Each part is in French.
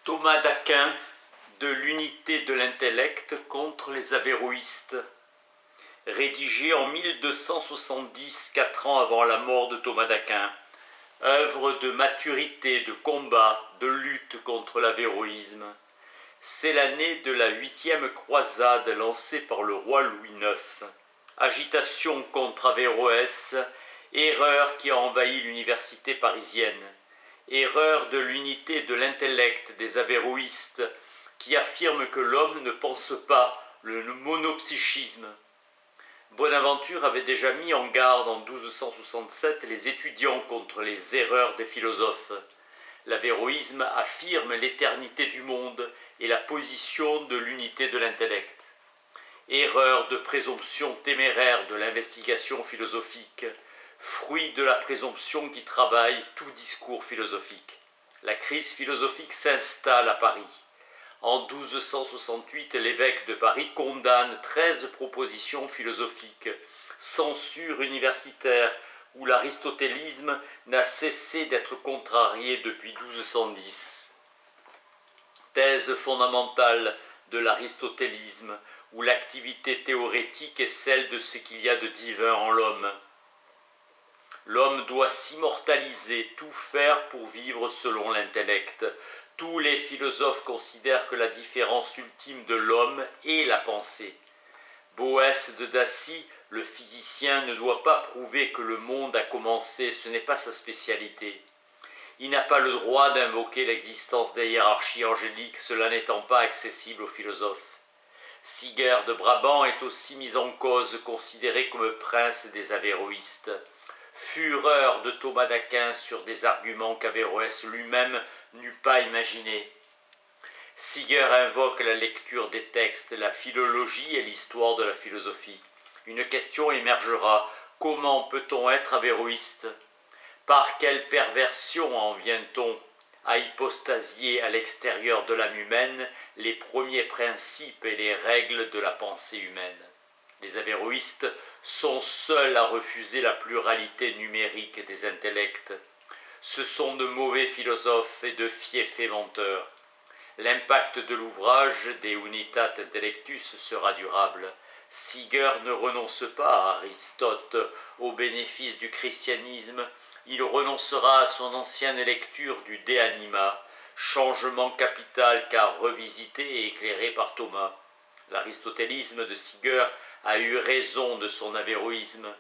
Thomas d'Aquin, de l'unité de l'intellect contre les avéroïstes, rédigé en 1270, 4 ans avant la mort de Thomas d'Aquin, œuvre de maturité, de combat, de lutte contre l'avéroïsme. C'est l'année de la 8e croisade lancée par le roi Louis IX. Agitation contre Averroès, erreur qui a envahi l'université parisienne. Erreur de l'unité de l'intellect des avéroïstes qui affirment que l'homme ne pense pas, le monopsychisme. Bonaventure avait déjà mis en garde en 1267 les étudiants contre les erreurs des philosophes. L'avéroïsme affirme l'éternité du monde et la position de l'unité de l'intellect. Erreur de présomption téméraire de l'investigation philosophique, fruit de la présomption qui travaille tout discours philosophique. La crise philosophique s'installe à Paris. En 1268, l'évêque de Paris condamne 13 propositions philosophiques, censure universitaire, où l'aristotélisme n'a cessé d'être contrarié depuis 1210. Thèse fondamentale de l'aristotélisme, où l'activité théorétique est celle de ce qu'il y a de divin en l'homme. L'homme doit s'immortaliser, tout faire pour vivre selon l'intellect. Tous les philosophes considèrent que la différence ultime de l'homme est la pensée. Boès de Dacie, le physicien, ne doit pas prouver que le monde a commencé, ce n'est pas sa spécialité. Il n'a pas le droit d'invoquer l'existence des hiérarchies angéliques, cela n'étant pas accessible aux philosophes. Siger de Brabant est aussi mis en cause, considéré comme prince des avéroïstes. Fureur de Thomas d'Aquin sur des arguments qu'Averroès lui-même n'eût pas imaginés. Siger invoque la lecture des textes, la philologie et l'histoire de la philosophie. Une question émergera: comment peut-on être avéroïste? Par quelle perversion en vient-on à hypostasier à l'extérieur de l'âme humaine les premiers principes et les règles de la pensée humaine? Les avéroïstes sont seuls à refuser la pluralité numérique des intellects. Ce sont de mauvais philosophes et de fieffés menteurs. L'impact de l'ouvrage De Unitate Intellectus sera durable. Siger ne renonce pas à Aristote au bénéfice du christianisme. Il renoncera à son ancienne lecture du De Anima, changement capital car revisité et éclairé par Thomas. L'aristotélisme de Siger a eu raison de son avéroïsme.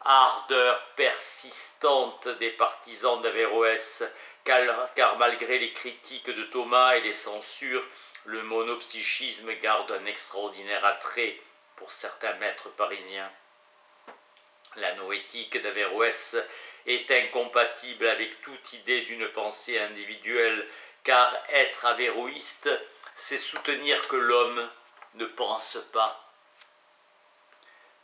Ardeur persistante des partisans d'Averroès, car malgré les critiques de Thomas et les censures, le monopsychisme garde un extraordinaire attrait pour certains maîtres parisiens. La noétique d'Averroès est incompatible avec toute idée d'une pensée individuelle, car être avéroïste, c'est soutenir que l'homme ne pense pas.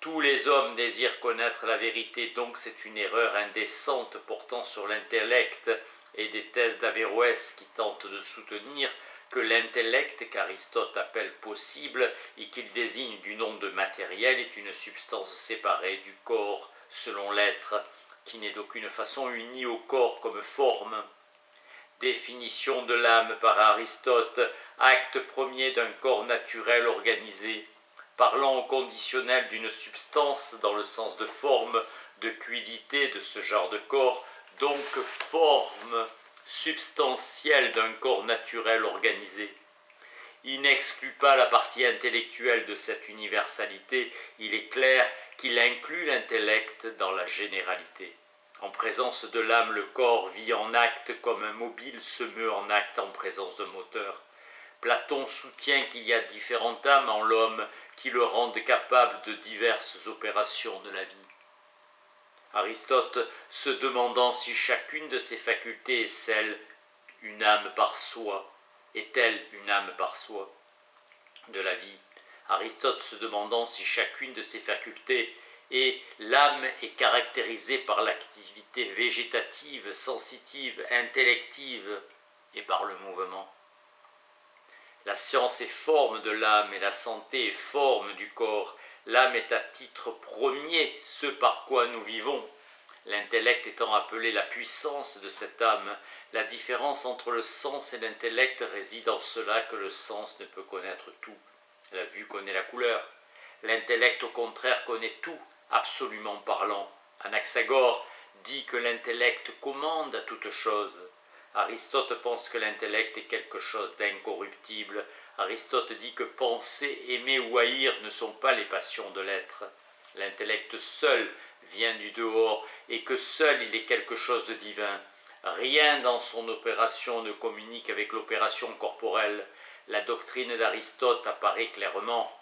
Tous les hommes désirent connaître la vérité, donc c'est une erreur indécente portant sur l'intellect et des thèses d'Averroès qui tentent de soutenir que l'intellect qu'Aristote appelle possible et qu'il désigne du nom de matériel est une substance séparée du corps selon l'être, qui n'est d'aucune façon uni au corps comme forme. Définition de l'âme par Aristote, acte premier d'un corps naturel organisé, parlant au conditionnel d'une substance dans le sens de forme, de quiddité de ce genre de corps, donc forme substantielle d'un corps naturel organisé. Il n'exclut pas la partie intellectuelle de cette universalité, il est clair qu'il inclut l'intellect dans la généralité. En présence de l'âme, le corps vit en acte comme un mobile se meut en acte en présence d'un moteur. Platon soutient qu'il y a différentes âmes en l'homme qui le rendent capable de diverses opérations de la vie. Aristote, se demandant si chacune de ces facultés est celle une âme par soi, est-elle une âme par soi de la vie? Aristote se demandant si chacune de ces facultés et l'âme est caractérisée par l'activité végétative, sensitive, intellective et par le mouvement. La science est forme de l'âme et la santé est forme du corps. L'âme est à titre premier ce par quoi nous vivons. l'intellect étant appelé la puissance de cette âme. La différence entre le sens et l'intellect réside en cela que le sens ne peut connaître tout. La vue connaît la couleur. L'intellect, au contraire, connaît tout, absolument parlant. Anaxagore dit que l'intellect commande à toute chose. Aristote pense que l'intellect est quelque chose d'incorruptible. Aristote dit que penser, aimer ou haïr ne sont pas les passions de l'être. L'intellect seul vient du dehors et que seul il est quelque chose de divin. Rien dans son opération ne communique avec l'opération corporelle. La doctrine d'Aristote apparaît clairement.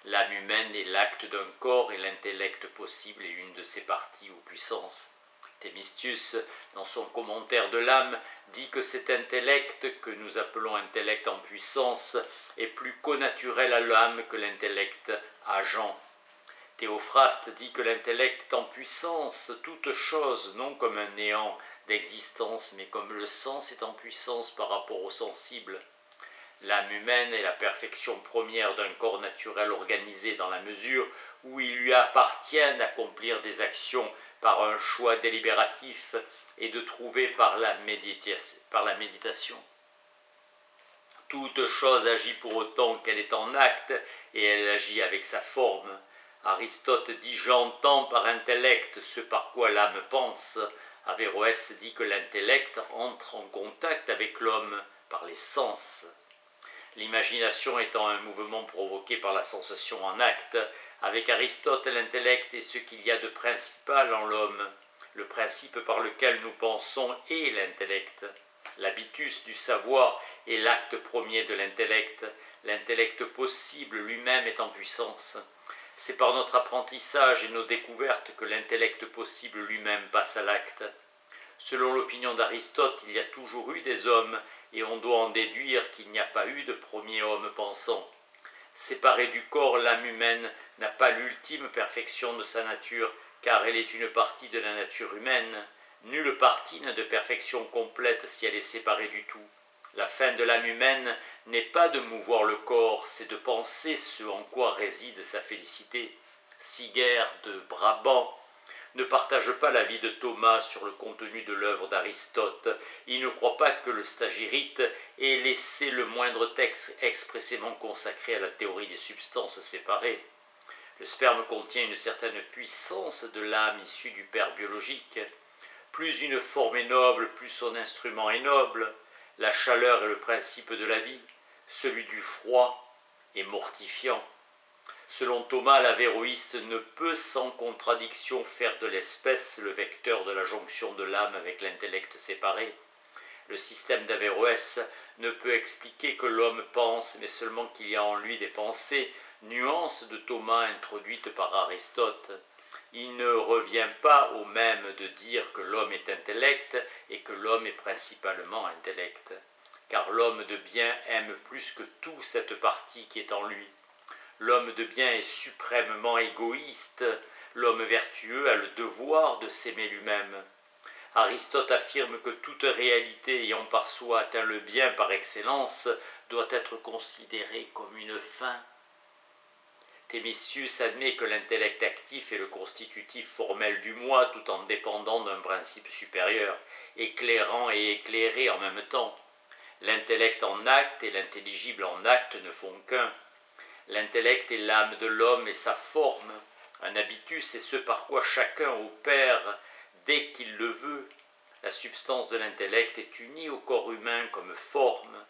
L'âme humaine est l'acte d'un corps et l'intellect possible est une de ses parties ou puissances. Thémistius, dans son commentaire de l'âme, dit que cet intellect, que nous appelons intellect en puissance, est plus connaturel à l'âme que l'intellect agent. Théophraste dit que l'intellect est en puissance, toute chose, non comme un néant d'existence, mais comme le sens est en puissance par rapport au sensible. L'âme humaine est la perfection première d'un corps naturel organisé dans la mesure où il lui appartient d'accomplir des actions par un choix délibératif et de trouver par la méditation. Toute chose agit pour autant qu'elle est en acte et elle agit avec sa forme. Aristote dit « j'entends par intellect ce par quoi l'âme pense ». Averroès dit que l'intellect entre en contact avec l'homme par les sens. L'imagination étant un mouvement provoqué par la sensation en acte, avec Aristote, l'intellect est ce qu'il y a de principal en l'homme. Le principe par lequel nous pensons est l'intellect. L'habitus du savoir est l'acte premier de l'intellect. L'intellect possible lui-même est en puissance. C'est par notre apprentissage et nos découvertes que l'intellect possible lui-même passe à l'acte. Selon l'opinion d'Aristote, il y a toujours eu des hommes, et on doit en déduire qu'il n'y a pas eu de premier homme pensant. Séparée du corps, l'âme humaine n'a pas l'ultime perfection de sa nature, car elle est une partie de la nature humaine. Nulle partie n'a de perfection complète si elle est séparée du tout. La fin de l'âme humaine n'est pas de mouvoir le corps, c'est de penser ce en quoi réside sa félicité. Siguerre de Brabant ne partage pas l'avis de Thomas sur le contenu de l'œuvre d'Aristote. Il ne croit pas que le stagirite ait laissé le moindre texte expressément consacré à la théorie des substances séparées. Le sperme contient une certaine puissance de l'âme issue du père biologique. Plus une forme est noble, plus son instrument est noble. La chaleur est le principe de la vie, celui du froid est mortifiant. Selon Thomas, l'avéroïste ne peut sans contradiction faire de l'espèce le vecteur de la jonction de l'âme avec l'intellect séparé. Le système d'Averroès ne peut expliquer que l'homme pense, mais seulement qu'il y a en lui des pensées, nuance de Thomas introduite par Aristote. Il ne revient pas au même de dire que l'homme est intellect et que l'homme est principalement intellect, car l'homme de bien aime plus que tout cette partie qui est en lui. L'homme de bien est suprêmement égoïste, l'homme vertueux a le devoir de s'aimer lui-même. Aristote affirme que toute réalité ayant par soi atteint le bien par excellence doit être considérée comme une fin. Thémistius admet que l'intellect actif est le constitutif formel du moi tout en dépendant d'un principe supérieur, éclairant et éclairé en même temps. L'intellect en acte et l'intelligible en acte ne font qu'un. L'intellect est l'âme de l'homme et sa forme. Un habitus est ce par quoi chacun opère dès qu'il le veut. La substance de l'intellect est unie au corps humain comme forme.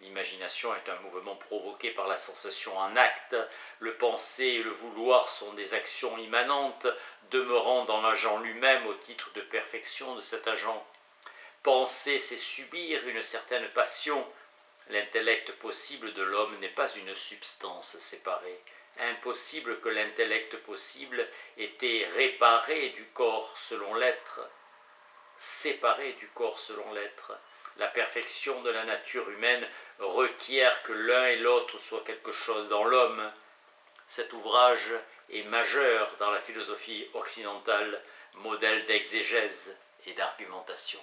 L'imagination est un mouvement provoqué par la sensation en acte. Le penser et le vouloir sont des actions immanentes, demeurant dans l'agent lui-même au titre de perfection de cet agent. Penser, c'est subir une certaine passion. L'intellect possible de l'homme n'est pas une substance séparée. Impossible que l'intellect possible ait été réparé du corps selon l'être, séparé du corps selon l'être. La perfection de la nature humaine requiert que l'un et l'autre soient quelque chose dans l'homme. Cet ouvrage est majeur dans la philosophie occidentale, modèle d'exégèse et d'argumentation.